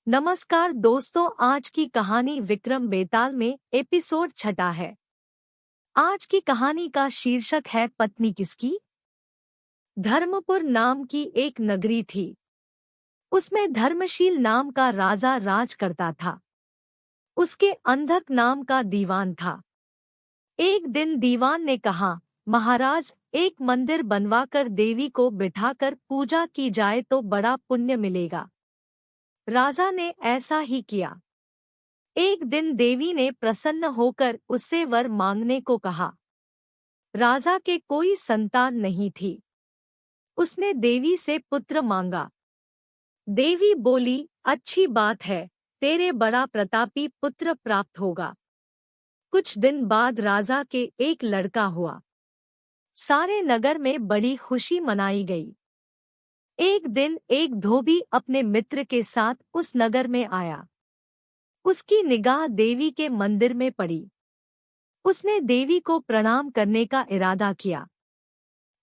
नमस्कार दोस्तों, आज की कहानी विक्रम बेताल में एपिसोड 6 है। आज की कहानी का शीर्षक है पत्नी किसकी। धर्मपुर नाम की एक नगरी थी। उसमें धर्मशील नाम का राजा राज करता था। उसके अंधक नाम का दीवान था। एक दिन दीवान ने कहा, महाराज, एक मंदिर बनवाकर देवी को बिठाकर पूजा की जाए तो बड़ा पुण्य मिलेगा। राजा ने ऐसा ही किया। एक दिन देवी ने प्रसन्न होकर उससे वर मांगने को कहा। राजा के कोई संतान नहीं थी। उसने देवी से पुत्र मांगा। देवी बोली, अच्छी बात है, तेरे बड़ा प्रतापी पुत्र प्राप्त होगा। कुछ दिन बाद राजा के एक लड़का हुआ। सारे नगर में बड़ी खुशी मनाई गई। एक दिन एक धोबी अपने मित्र के साथ उस नगर में आया। उसकी निगाह देवी के मंदिर में पड़ी। उसने देवी को प्रणाम करने का इरादा किया।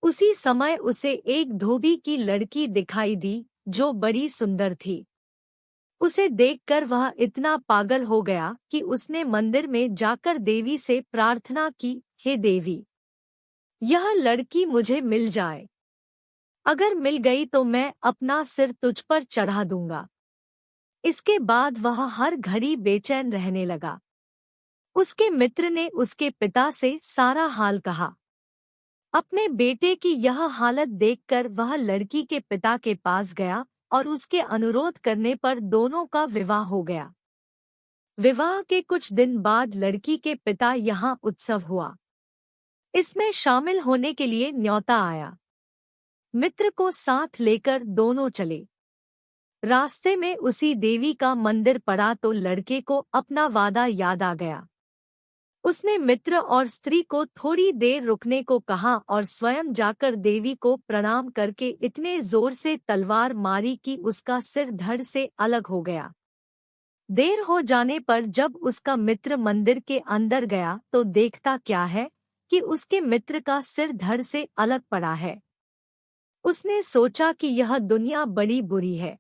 उसी समय उसे एक धोबी की लड़की दिखाई दी जो बड़ी सुंदर थी। उसे देखकर वह इतना पागल हो गया कि उसने मंदिर में जाकर देवी से प्रार्थना की, हे देवी, यह लड़की मुझे मिल जाए। अगर मिल गई तो मैं अपना सिर तुझ पर चढ़ा दूंगा। इसके बाद वह हर घड़ी बेचैन रहने लगा। उसके मित्र ने उसके पिता से सारा हाल कहा। अपने बेटे की यह हालत देखकर वह लड़की के पिता के पास गया और उसके अनुरोध करने पर दोनों का विवाह हो गया। विवाह के कुछ दिन बाद लड़की के पिता यहाँ उत्सव हुआ। इसमें शामिल होने के लिए न्योता आया। मित्र को साथ लेकर दोनों चले। रास्ते में उसी देवी का मंदिर पड़ा तो लड़के को अपना वादा याद आ गया। उसने मित्र और स्त्री को थोड़ी देर रुकने को कहा और स्वयं जाकर देवी को प्रणाम करके इतने जोर से तलवार मारी कि उसका सिर धड़ से अलग हो गया। देर हो जाने पर जब उसका मित्र मंदिर के अंदर गया तो देखता क्या है कि उसके मित्र का सिर धड़ से अलग पड़ा है। उसने सोचा कि यह दुनिया बड़ी बुरी है।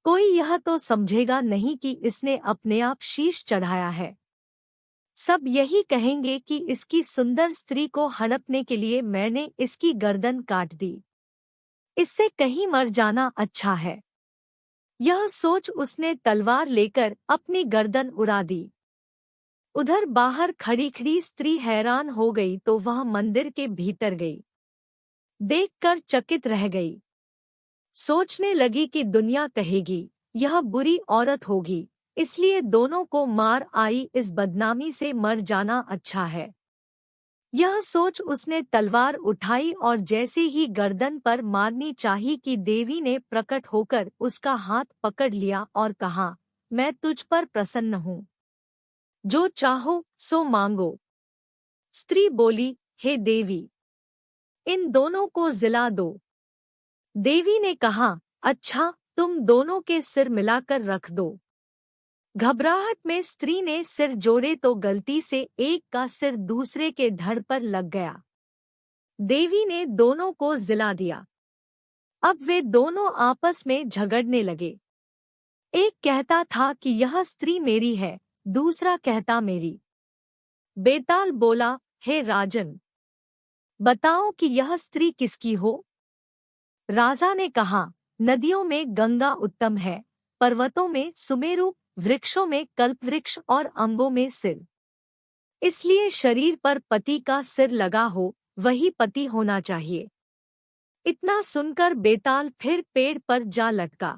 कोई यह तो समझेगा नहीं कि इसने अपने आप शीश चढ़ाया है। सब यही कहेंगे कि इसकी सुंदर स्त्री को हड़पने के लिए मैंने इसकी गर्दन काट दी। इससे कहीं मर जाना अच्छा है। यह सोच उसने तलवार लेकर अपनी गर्दन उड़ा दी। उधर बाहर खड़ी खड़ी स्त्री हैरान हो गई तो वह मंदिर के भीतर गई। देखकर चकित रह गई। सोचने लगी कि दुनिया कहेगी यह बुरी औरत होगी, इसलिए दोनों को मार आई, इस बदनामी से मर जाना अच्छा है। यह सोच उसने तलवार उठाई और जैसे ही गर्दन पर मारनी चाही कि देवी ने प्रकट होकर उसका हाथ पकड़ लिया और कहा, मैं तुझ पर प्रसन्न हूँ, जो चाहो सो मांगो। स्त्री बोली, हे देवी, इन दोनों को जिला दो। देवी ने कहा, अच्छा, तुम दोनों के सिर मिलाकर रख दो। घबराहट में स्त्री ने सिर जोड़े तो गलती से एक का सिर दूसरे के धड़ पर लग गया। देवी ने दोनों को जिला दिया। अब वे दोनों आपस में झगड़ने लगे। एक कहता था कि यह स्त्री मेरी है, दूसरा कहता मेरी। बेताल बोला, हे राजन, बताओ कि यह स्त्री किसकी हो। राजा ने कहा, नदियों में गंगा उत्तम है, पर्वतों में सुमेरु, वृक्षों में कल्पवृक्ष और अंगों में सिर। इसलिए शरीर पर पति का सिर लगा हो वही पति होना चाहिए। इतना सुनकर बेताल फिर पेड़ पर जा लटका।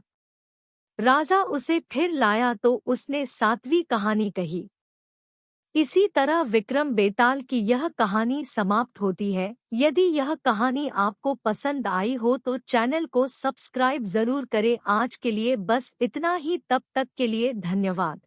राजा उसे फिर लाया तो उसने 7वीं कहानी कही। इसी तरह विक्रम बेताल की यह कहानी समाप्त होती है। यदि यह कहानी आपको पसंद आई हो तो चैनल को सब्सक्राइब जरूर करें। आज के लिए बस इतना ही, तब तक के लिए धन्यवाद।